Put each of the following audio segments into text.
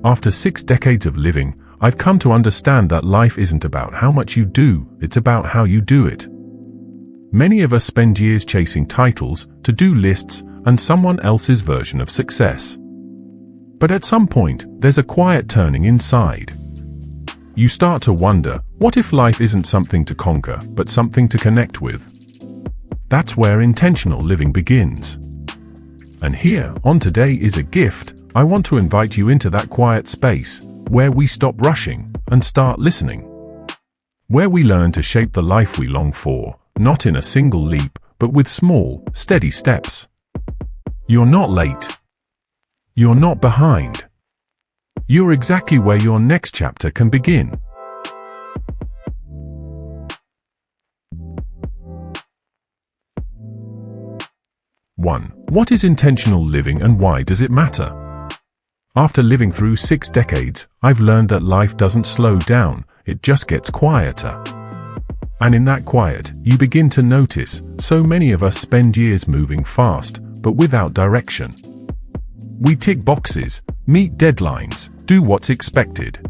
After 6 decades of living, I've come to understand that life isn't about how much you do, it's about how you do it. Many of us spend years chasing titles, to-do lists, and someone else's version of success. But at some point, there's a quiet turning inside. You start to wonder, what if life isn't something to conquer, but something to connect with? That's where intentional living begins. And here, on Today is a Gift, I want to invite you into that quiet space, where we stop rushing and start listening. Where we learn to shape the life we long for, not in a single leap, but with small, steady steps. You're not late. You're not behind. You're exactly where your next chapter can begin. One. What is intentional living and why does it matter? After living through 6 decades, I've learned that life doesn't slow down, it just gets quieter. And in that quiet, you begin to notice, so many of us spend years moving fast, but without direction. We tick boxes, meet deadlines, do what's expected.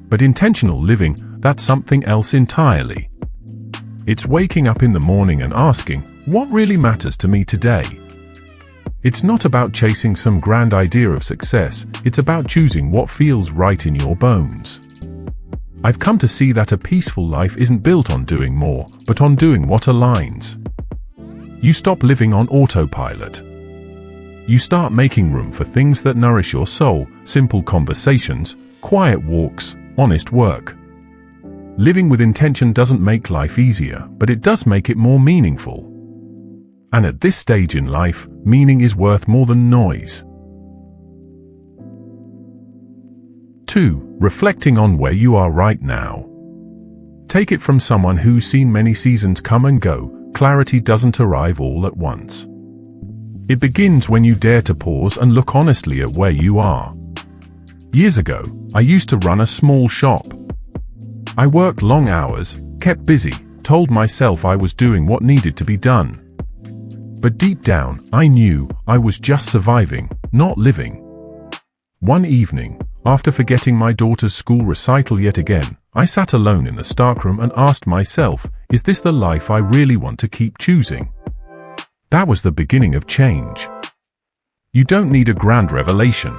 But intentional living, that's something else entirely. It's waking up in the morning and asking, what really matters to me today? It's not about chasing some grand idea of success, it's about choosing what feels right in your bones. I've come to see that a peaceful life isn't built on doing more, but on doing what aligns. You stop living on autopilot. You start making room for things that nourish your soul, simple conversations, quiet walks, honest work. Living with intention doesn't make life easier, but it does make it more meaningful. And at this stage in life, meaning is worth more than noise. 2. Reflecting on where you are right now. Take it from someone who's seen many seasons come and go, clarity doesn't arrive all at once. It begins when you dare to pause and look honestly at where you are. Years ago, I used to run a small shop. I worked long hours, kept busy, told myself I was doing what needed to be done. But deep down, I knew I was just surviving, not living. One evening, after forgetting my daughter's school recital yet again, I sat alone in the stockroom and asked myself, is this the life I really want to keep choosing? That was the beginning of change. You don't need a grand revelation.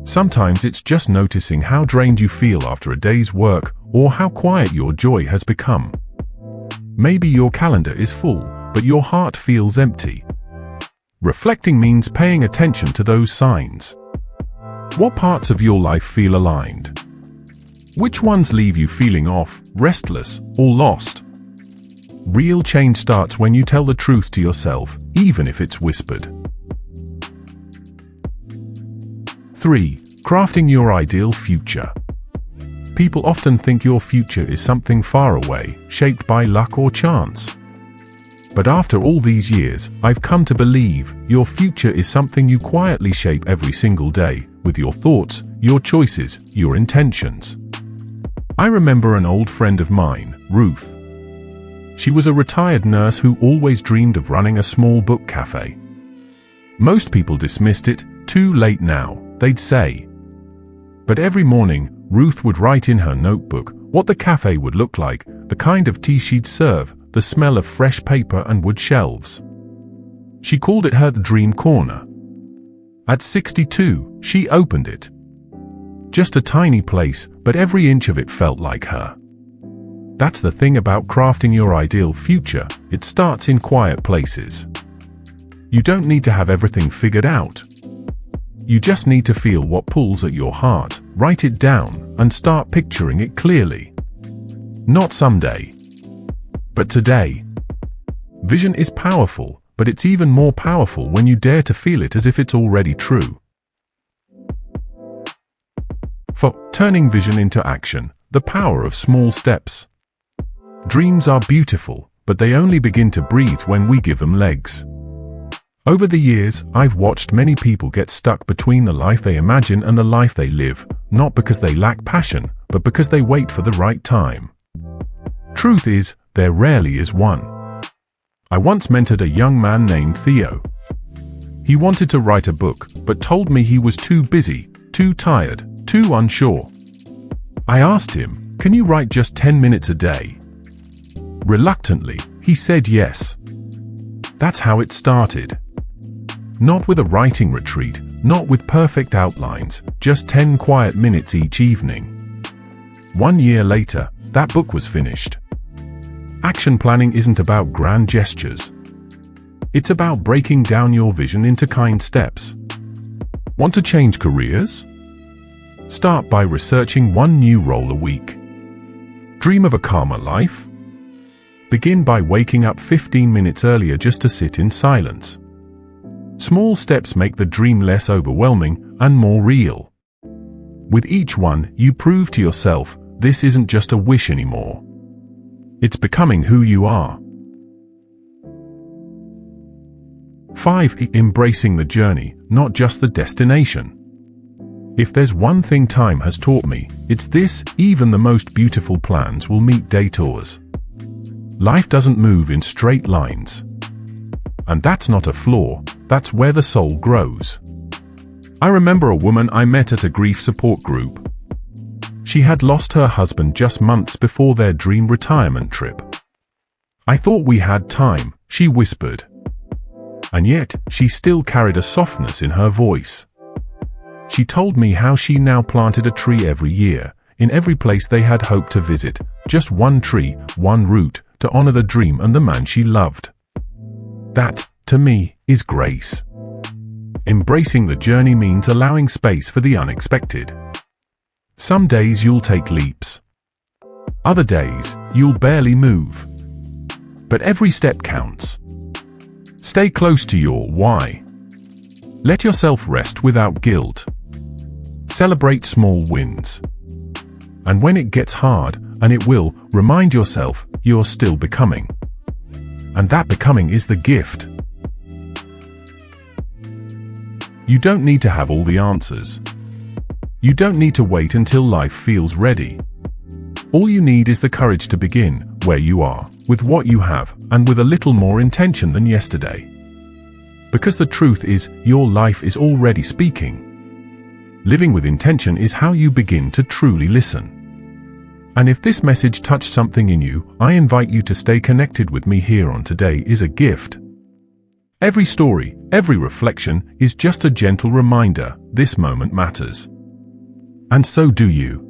Sometimes it's just noticing how drained you feel after a day's work, or how quiet your joy has become. Maybe your calendar is full, but your heart feels empty. Reflecting means paying attention to those signs. What parts of your life feel aligned? Which ones leave you feeling off, restless, or lost? Real change starts when you tell the truth to yourself, even if it's whispered. 3. Crafting your ideal future. People often think your future is something far away, shaped by luck or chance. But after all these years, I've come to believe your future is something you quietly shape every single day, with your thoughts, your choices, your intentions. I remember an old friend of mine, Ruth. She was a retired nurse who always dreamed of running a small book cafe. Most people dismissed it, too late now, they'd say. But every morning, Ruth would write in her notebook what the cafe would look like, the kind of tea she'd serve, the smell of fresh paper and wood shelves. She called it her dream corner. At 62, she opened it. Just a tiny place, but every inch of it felt like her. That's the thing about crafting your ideal future, it starts in quiet places. You don't need to have everything figured out. You just need to feel what pulls at your heart, write it down, and start picturing it clearly. Not someday, but today. Vision is powerful, but it's even more powerful when you dare to feel it as if it's already true. 4. Turning vision into action, the power of small steps. Dreams are beautiful, but they only begin to breathe when we give them legs. Over the years, I've watched many people get stuck between the life they imagine and the life they live, not because they lack passion, but because they wait for the right time. Truth is, there rarely is one. I once mentored a young man named Theo. He wanted to write a book, but told me he was too busy, too tired, too unsure. I asked him, "Can you write just 10 minutes a day?" Reluctantly, he said yes. That's how it started. Not with a writing retreat, not with perfect outlines, just 10 quiet minutes each evening. 1 year later, that book was finished. Action planning isn't about grand gestures. It's about breaking down your vision into kind steps. Want to change careers? Start by researching one new role a week. Dream of a calmer life? Begin by waking up 15 minutes earlier just to sit in silence. Small steps make the dream less overwhelming and more real. With each one, you prove to yourself, this isn't just a wish anymore. It's becoming who you are. 5. Embracing the journey, not just the destination. If there's one thing time has taught me, it's this: even the most beautiful plans will meet detours. Life doesn't move in straight lines. And that's not a flaw, that's where the soul grows. I remember a woman I met at a grief support group. She had lost her husband just months before their dream retirement trip. "I thought we had time," she whispered. And yet, she still carried a softness in her voice. She told me how she now planted a tree every year, in every place they had hoped to visit, just one tree, one root, to honor the dream and the man she loved. That, to me, is grace. Embracing the journey means allowing space for the unexpected. Some days you'll take leaps. Other days, you'll barely move. But every step counts. Stay close to your why. Let yourself rest without guilt. Celebrate small wins. And when it gets hard, and it will, remind yourself you're still becoming. And that becoming is the gift. You don't need to have all the answers. You don't need to wait until life feels ready. All you need is the courage to begin where you are, with what you have, and with a little more intention than yesterday. Because the truth is, your life is already speaking. Living with intention is how you begin to truly listen. And if this message touched something in you, I invite you to stay connected with me here on Today is a Gift. Every story, every reflection is just a gentle reminder this moment matters. And so do you.